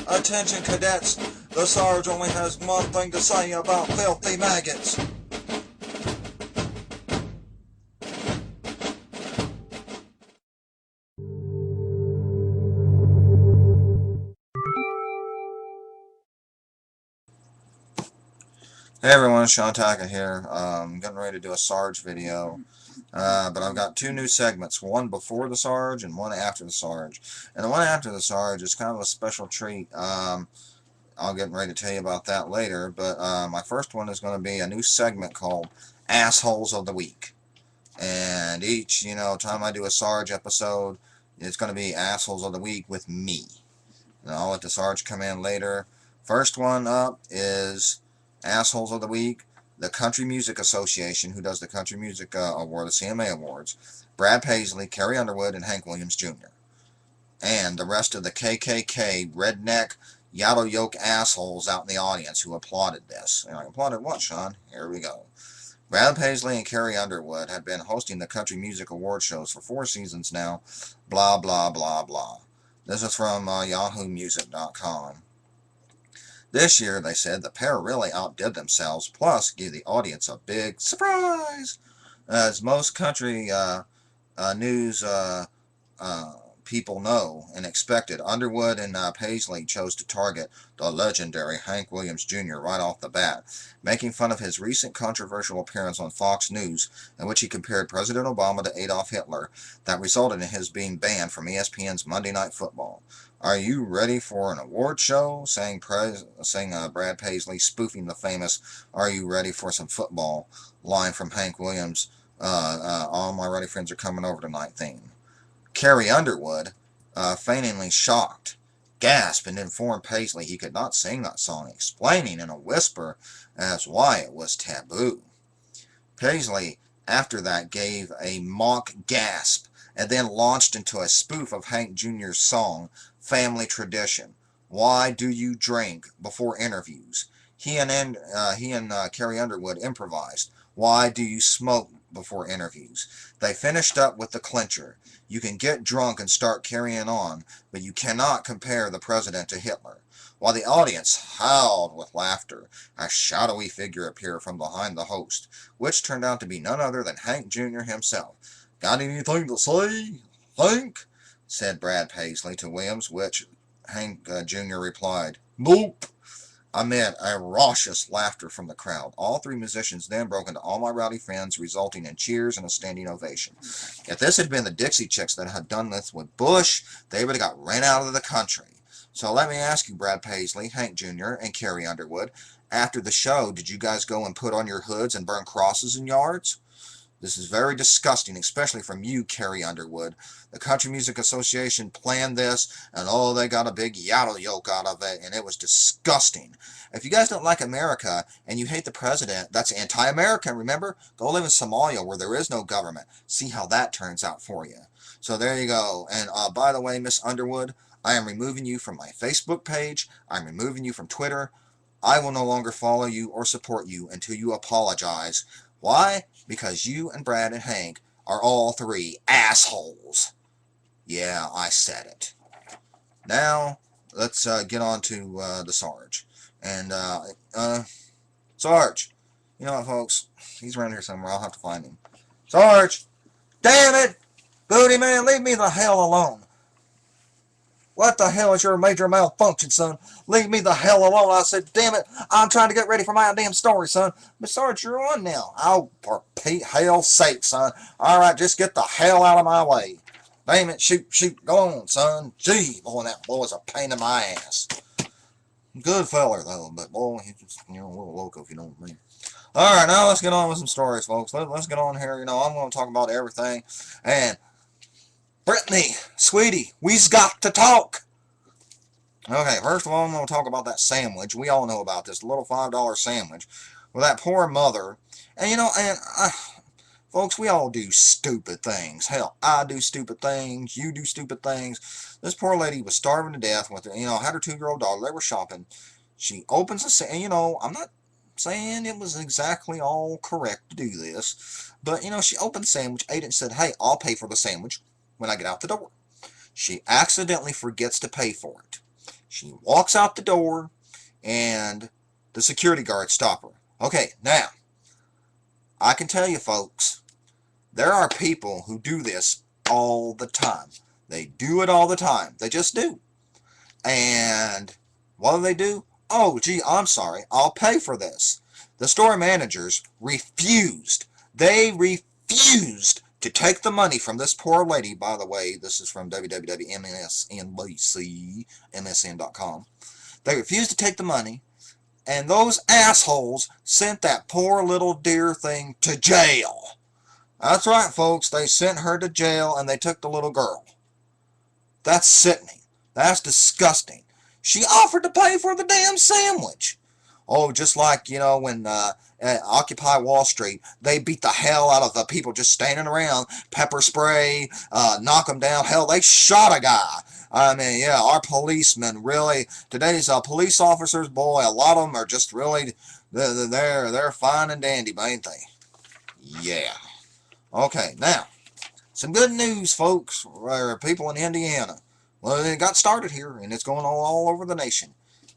Attention cadets, the Sarge only has one thing to say about filthy maggots. Hey everyone, Sean Tackett here. I'm getting ready to do a Sarge video, but I've got two new segments, one before the Sarge and one after the Sarge. And the one after the Sarge is kind of a special treat. I'll get ready to tell you about that later, but my first one is going to be a new segment called Assholes of the Week. And each, time I do a Sarge episode, it's going to be Assholes of the Week with me. And I'll let the Sarge come in later. First one up is Assholes of the Week, the Country Music Association, who does the Country Music Award, the CMA Awards, Brad Paisley, Carrie Underwood, and Hank Williams Jr. And the rest of the KKK redneck yaddle yoke assholes out in the audience who applauded this. And I applauded what, Sean? Here we go. Brad Paisley and Carrie Underwood have been hosting the Country Music Award shows for 4 seasons now. Blah, blah, blah, blah. This is from YahooMusic.com. This year, they said, the pair really outdid themselves, plus gave the audience a big surprise. As most country news people know and expected, Underwood and Paisley chose to target the legendary Hank Williams Jr. right off the bat, making fun of his recent controversial appearance on Fox News, in which he compared President Obama to Adolf Hitler, that resulted in his being banned from ESPN's Monday Night Football. Are you ready for an award show? Sang Brad Paisley, spoofing the famous "Are you ready for some football?" line from Hank Williams' "All my ready friends are coming over tonight" theme. Carrie Underwood, feigningly shocked, gasped and informed Paisley he could not sing that song, explaining in a whisper as why it was taboo. Paisley, after that, gave a mock gasp and then launched into a spoof of Hank Jr.'s song, Family Tradition. Why do you drink before interviews? He and Carrie Underwood improvised. Why do you smoke before interviews? They finished up with the clincher. You can get drunk and start carrying on, but you cannot compare the president to Hitler. While the audience howled with laughter, a shadowy figure appeared from behind the host, which turned out to be none other than Hank Jr. himself. "Got anything to say, Hank?" said Brad Paisley to Williams, which Hank Jr. replied, "Nope." Amid a raucous laughter from the crowd, all 3 musicians then broke into "All My Rowdy Friends," resulting in cheers and a standing ovation. If this had been the Dixie Chicks that had done this with Bush, they would have got ran out of the country. So let me ask you, Brad Paisley, Hank Jr., and Carrie Underwood, after the show, did you guys go and put on your hoods and burn crosses in yards? This is very disgusting, especially from you, Carrie Underwood. The Country Music Association planned this, and oh, they got a big yaddle yoke out of it, and it was disgusting. If you guys don't like America and you hate the president, that's anti-American, remember? Go live in Somalia where there is no government. See how that turns out for you. So there you go. And by the way, Miss Underwood, I am removing you from my Facebook page. I'm removing you from Twitter. I will no longer follow you or support you until you apologize. Why? Because you and Brad and Hank are all 3 assholes. Yeah, I said it. Now, let's get on to the Sarge. And, Sarge. You know what, folks? He's around here somewhere. I'll have to find him. Sarge! Damn it! Booty man, leave me the hell alone. What the hell is your major malfunction, son? Leave me the hell alone. I said, damn it, I'm trying to get ready for my damn story, son. But Sarge, you're on now. Oh, for hell's sake, son. All right, just get the hell out of my way. Damn it, shoot, go on, son. Gee, boy, that boy's a pain in my ass. Good feller, though, but boy, he's just, a little loco, if you know what I mean. All right, now let's get on with some stories, folks. Let's get on here. I'm going to talk about everything. And Brittany, sweetie, we's got to talk. Okay, first of all, I'm going to talk about that sandwich. We all know about this little $5 sandwich with that poor mother. And, folks, we all do stupid things. Hell, I do stupid things. You do stupid things. This poor lady was starving to death with her, had her 2-year-old daughter. They were shopping. She opens a sandwich. I'm not saying it was exactly all correct to do this. But, she opened the sandwich, ate it, and said, hey, I'll pay for the sandwich when I get out the door. She accidentally forgets to pay for it. She walks out the door, and the security guards stop her. Okay, now, I can tell you folks, there are people who do this all the time. They do it all the time. They just do. And what do? Oh, gee, I'm sorry. I'll pay for this. The store managers refused. They refused to take the money from this poor lady. By the way, this is from www.msnbc, msn.com. They refused to take the money, and those assholes sent that poor little dear thing to jail. That's right, folks. They sent her to jail, and they took the little girl. That's sickening. That's disgusting. She offered to pay for the damn sandwich. Oh, just like, you know, when Occupy Wall Street, they beat the hell out of the people just standing around, pepper spray, knock them down. Hell, they shot a guy. I mean, yeah, our policemen really, today's police officers, boy, a lot of them are just really, they're fine and dandy, ain't they? Yeah. Okay, now, some good news, folks, for people in Indiana. Well, it got started here, and it's going all over the nation.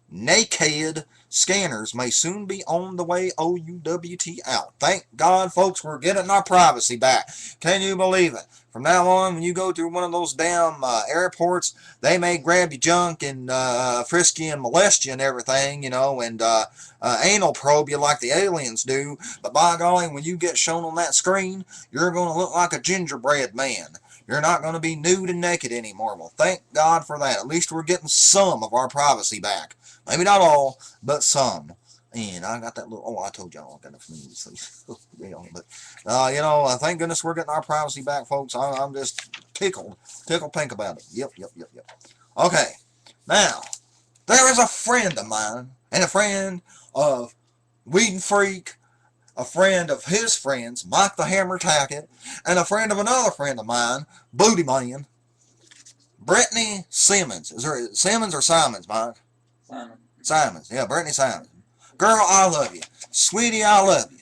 Naked scanners may soon be on the way OUWT out. Thank God, folks, we're getting our privacy back. Can you believe it? From now on, when you go through one of those damn airports, they may grab your junk and frisk you and molest you and everything, you know, and anal probe you like the aliens do. But by golly, when you get shown on that screen, you're going to look like a gingerbread man. You're not going to be nude and naked anymore. Well, thank God for that. At least we're getting some of our privacy back. Maybe not all, but some. And I got that little, oh, I told y'all I got enough news. But, you know, thank goodness we're getting our privacy back, folks. I'm just tickled pink about it. Yep. Okay, now, there is a friend of mine, and a friend of Weed and Freak, a friend of his friends, Mike the Hammer Tackett, and a friend of another friend of mine, Booty Man, Brittany Simmons. Is there Simmons or Simons, Mike? Simons. Yeah, Brittany Simons. Girl, I love you. Sweetie, I love you.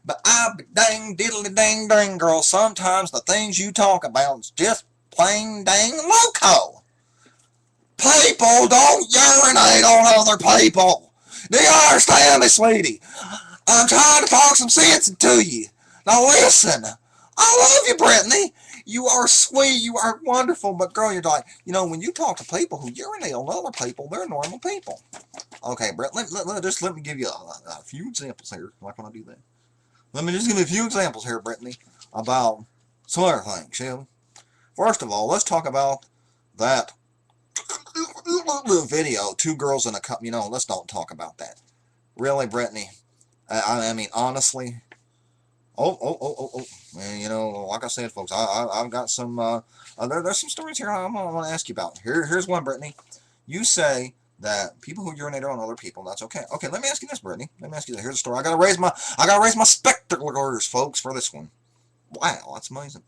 But I be dang diddly dang dang, girl, sometimes the things you talk about is just plain dang loco. People don't urinate on other people. Do you understand me, sweetie? I'm trying to talk some sense into you. Now listen, I love you, Brittany. You are sweet, you are wonderful, but girl, you're like, you know, when you talk to people who urinate on other people, they're normal people. Okay, Brett, let me give you a few examples here. Like when I do that. Let me just give you a few examples here, Brittany, about some other things, shall we? First of all, let's talk about that video, two girls in a cup. You know, let's don't talk about that. Really, Brittany? I mean, honestly. Oh. And, you know, like I said, folks, I've got some, there's some stories here I want to ask you about. Here's one, Brittany. You say that people who urinate on other people, that's okay. Okay, let me ask you this, Brittany. Let me ask you this. Here's a story. I gotta raise my spectacles, folks, for this one. Wow, that's amazing.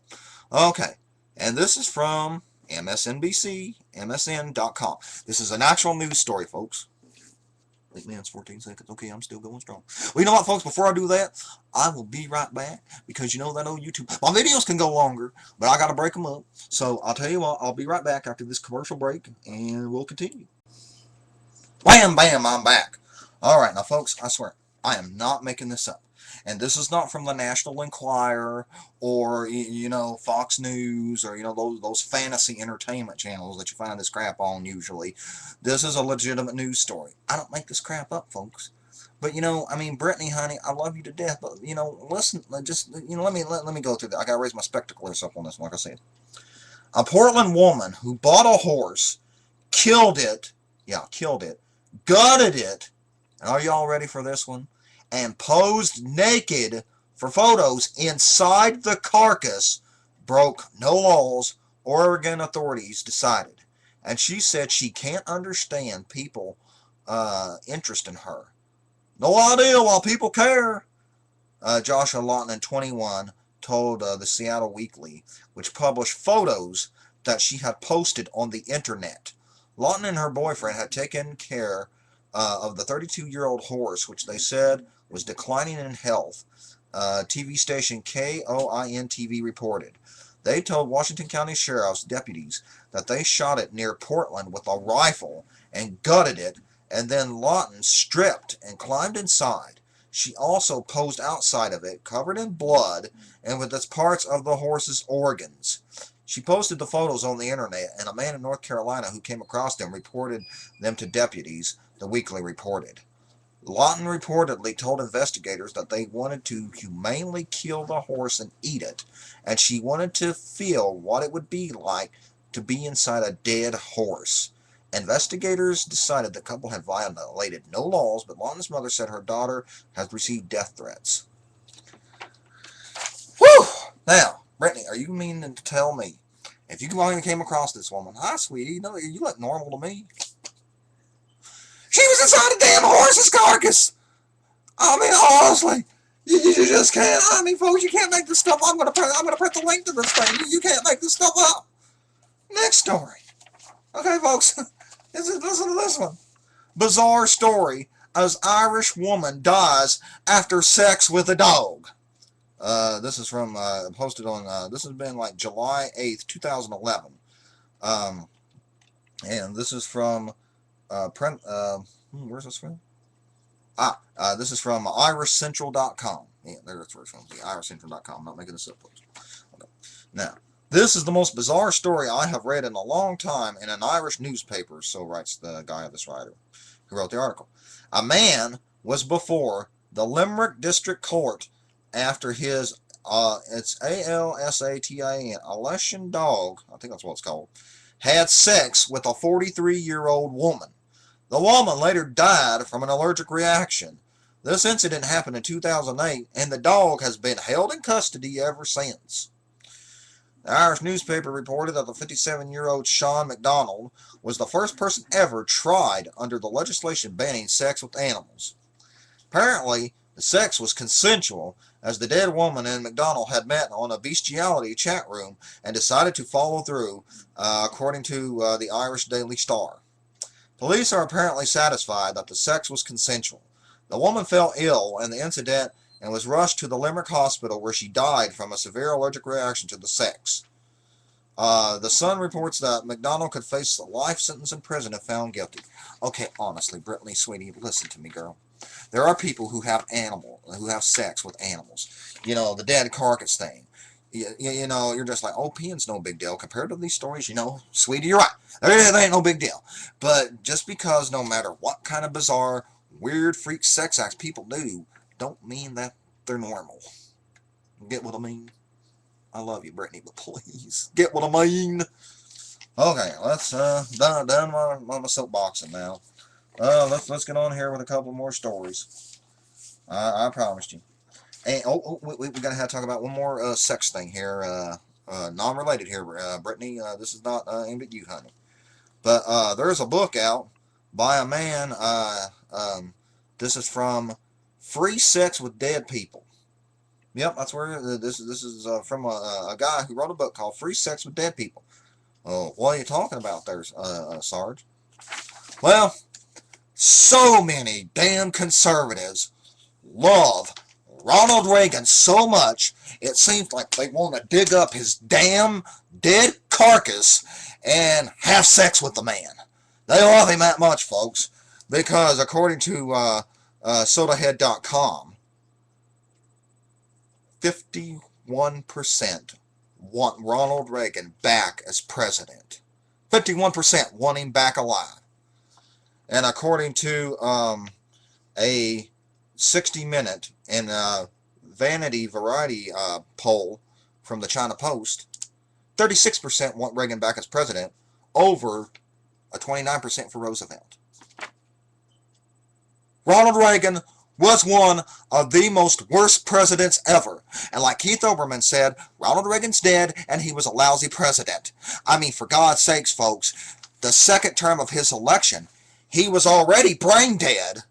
Okay, and this is from MSNBC, MSN.com. This is an actual news story, folks. 8 minutes, 14 seconds. Okay, I'm still going strong. Well, you know what, folks? Before I do that, I will be right back because you know that old YouTube. My videos can go longer, but I got to break them up. So I'll tell you what, I'll be right back after this commercial break, and we'll continue. Wham, bam, I'm back. All right, now, folks, I swear, I am not making this up. And this is not from the National Enquirer or, you know, Fox News or, you know, those fantasy entertainment channels that you find this crap on usually. This is a legitimate news story. I don't make this crap up, folks. But, you know, I mean, Brittany, honey, I love you to death. But, you know, listen, just, you know, let me go through that. I got to raise my spectacles up on this one, like I said. A Portland woman who bought a horse, killed it, gutted it, are y'all ready for this one? And posed naked for photos inside the carcass, broke no laws Oregon authorities decided. And she said she can't understand people interest in her. No idea why people care. Joshua Lawton, 21, told the Seattle Weekly, which published photos that she had posted on the internet. Lawton and her boyfriend had taken care of the 32-year-old horse, which they said was declining in health. TV station KOIN TV reported. They told Washington County Sheriff's deputies that they shot it near Portland with a rifle and gutted it, and then Lawton stripped and climbed inside. She also posed outside of it, covered in blood and with its parts of the horse's organs. She posted the photos on the internet, and a man in North Carolina who came across them reported them to deputies, the Weekly reported. Lawton reportedly told investigators that they wanted to humanely kill the horse and eat it, and she wanted to feel what it would be like to be inside a dead horse. Investigators decided the couple had violated no laws, but Lawton's mother said her daughter has received death threats. Whew! Now, Brittany, are you meaning to tell me, if you came across this woman, hi, sweetie, you look normal to me. She was inside a damn horse's carcass! I mean, honestly, you just can't, I mean, folks, you can't make this stuff up. I'm gonna print the link to this thing. You can't make this stuff up. Next story. Okay, folks, listen to this one. Bizarre story as Irish woman dies after sex with a dog. This is from, posted on, this has been like July 8th, 2011. And this is from, where's this from? This is from irishcentral.com. Yeah, there's where it's from, irishcentral.com. I'm not making this up, folks. Okay. Now, this is the most bizarre story I have read in a long time in an Irish newspaper, so writes the guy, this writer, who wrote the article. A man was before the Limerick District Court after his, it's A-L-S-A-T-I-N, Alsatian dog, I think that's what it's called, had sex with a 43-year-old woman. The woman later died from an allergic reaction. This incident happened in 2008, and the dog has been held in custody ever since. The Irish newspaper reported that the 57-year-old Sean MacDonald was the first person ever tried under the legislation banning sex with animals. Apparently, the sex was consensual, as the dead woman and MacDonald had met on a bestiality chat room and decided to follow through, according to the Irish Daily Star. Police are apparently satisfied that the sex was consensual. The woman fell ill in the incident and was rushed to the Limerick Hospital, where she died from a severe allergic reaction to the sex. The Sun reports that MacDonald could face a life sentence in prison if found guilty. Okay, honestly, Brittany, sweetie, listen to me, girl. There are people who have sex with animals. You know, the dead carcass thing. You know, you're just like, oh, peeing's no big deal. Compared to these stories, you know, sweetie, you're right. That ain't no big deal. But just because no matter what kind of bizarre, weird, freak sex acts people do, don't mean that they're normal. Get what I mean? I love you, Brittany, but please, get what I mean? Okay, let's, done my soapboxing now. Let's get on here with a couple more stories. I promised you. And, we gotta have to talk about one more, sex thing here, non-related here, Brittany. This is not, aimed at you, honey. But, there's a book out by a man, this is from Free Sex with Dead People. Yep, that's where, this is from a guy who wrote a book called Free Sex with Dead People. Oh, what are you talking about there, Sarge? Well, so many damn conservatives love Ronald Reagan so much, it seems like they want to dig up his damn dead carcass and have sex with the man. They love him that much, folks, because according to sodahead.com, 51% want Ronald Reagan back as president. 51% want him back alive. And according to a 60-minute and Vanity Variety poll from the China Post, 36% want Reagan back as president, over a 29% for Roosevelt. Ronald Reagan was one of the most worst presidents ever. And like Keith Olbermann said, Ronald Reagan's dead and he was a lousy president. I mean, for God's sakes, folks, the second term of his election, he was already brain dead.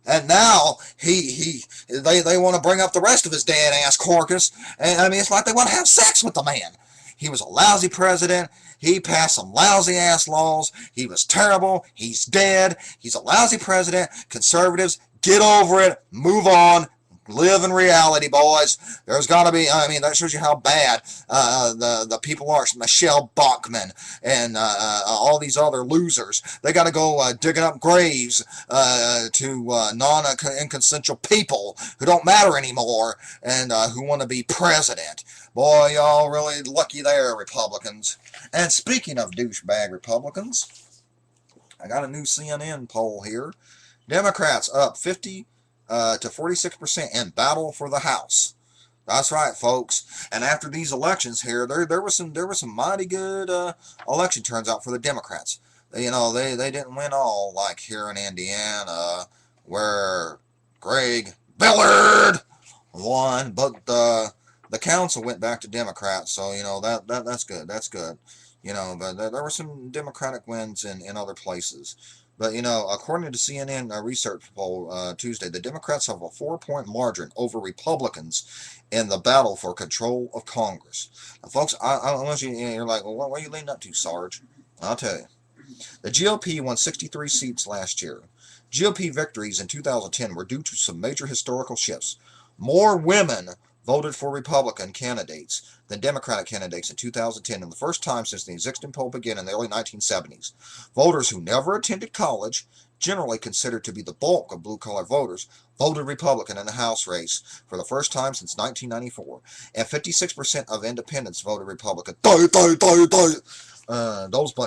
And now they want to bring up the rest of his dead ass carcass. And I mean, it's like they want to have sex with the man. He was a lousy president. He passed some lousy ass laws. He was terrible. He's dead. He's a lousy president. Conservatives, get over it. Move on. Live in reality, boys. There's got to be, I mean, that shows you how bad the people are. Michelle Bachmann and all these other losers. They got to go digging up graves to non-inconsensual people who don't matter anymore and who want to be president. Boy, y'all really lucky there, Republicans. And speaking of douchebag Republicans, I got a new CNN poll here. Democrats up 50 to 46% in battle for the House. That's right, folks. And after these elections here, there was some mighty good election turns out for the Democrats. You know, they didn't win all like here in Indiana, where Greg Billard won, but the council went back to Democrats. So you know that's good. That's good. You know, but there were some Democratic wins in other places. But, you know, according to CNN research poll Tuesday, the Democrats have a 4-point margin over Republicans in the battle for control of Congress. Now, folks, unless you're like, well, what are you leaning up to, Sarge? I'll tell you. The GOP won 63 seats last year. GOP victories in 2010 were due to some major historical shifts. More women voted for Republican candidates than Democratic candidates in 2010, and the first time since the existing poll began in the early 1970s. Voters who never attended college, generally considered to be the bulk of blue-collar voters, voted Republican in the House race for the first time since 1994, and 56% of independents voted Republican. Those bunch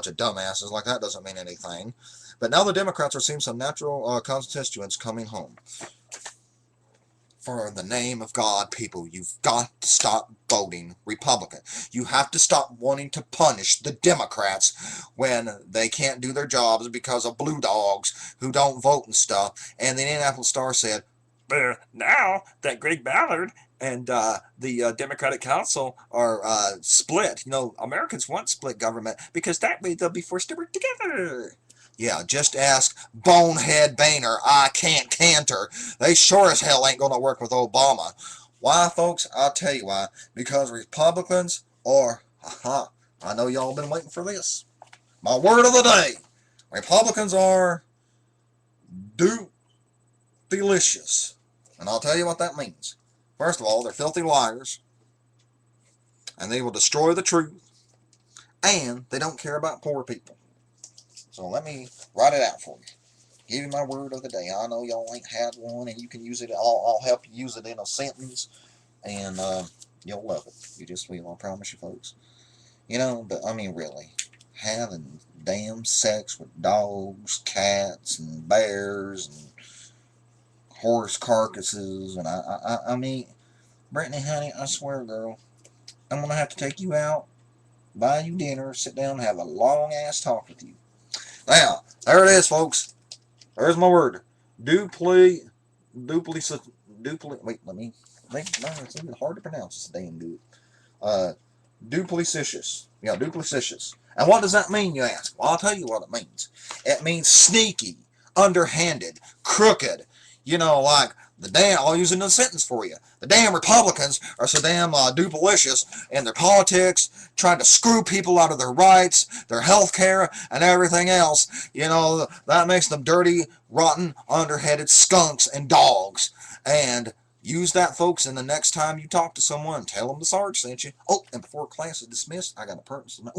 of dumbasses, like that doesn't mean anything. But now the Democrats are seeing some natural constituents coming home. For the name of God, people, you've got to stop voting Republican. You have to stop wanting to punish the Democrats when they can't do their jobs because of blue dogs who don't vote and stuff. And the Indianapolis Star said, now that Greg Ballard and the Democratic Council are split, you know, Americans want split government because that way they'll be forced to work together. Yeah, just ask Bonehead Boehner. I can't canter. They sure as hell ain't going to work with Obama. Why, folks? I'll tell you why. Because Republicans are, I know y'all been waiting for this. My word of the day. Republicans are delicious. And I'll tell you what that means. First of all, they're filthy liars. And they will destroy the truth. And they don't care about poor people. So let me write it out for you. Give you my word of the day. I know y'all ain't had one, and you can use it. I'll help you use it in a sentence, and you'll love it. You just will. I promise you, folks. You know, but I mean, really, having damn sex with dogs, cats, and bears, and horse carcasses, and I mean, Brittany, honey, I swear, girl, I'm gonna have to take you out, buy you dinner, sit down, and have a long ass talk with you. Now, there it is, folks. There's my word. Wait, let me think. No, it's even hard to pronounce. It's damn good. Duplicitous. Yeah, duplicitous. And what does that mean, you ask? Well, I'll tell you what it means. It means sneaky, underhanded, crooked. You know, like the damn, I'll use it in a sentence for you. The damn Republicans are so damn duplicitous in their politics, trying to screw people out of their rights, their health care, and everything else. You know, that makes them dirty, rotten, underhanded skunks and dogs. And use that, folks, and the next time you talk to someone, tell them the Sarge sent you. Oh, and before class is dismissed, I got a personal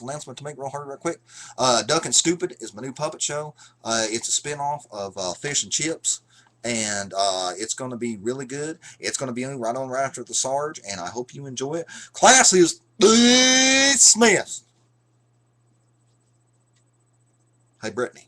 announcement to make real hard, real quick. Duck and Stupid is my new puppet show. It's a spin-off of Fish and Chips, and it's going to be really good. It's going to be right on right after the Sarge, and I hope you enjoy it. Class is dismissed. Hey, Brittany.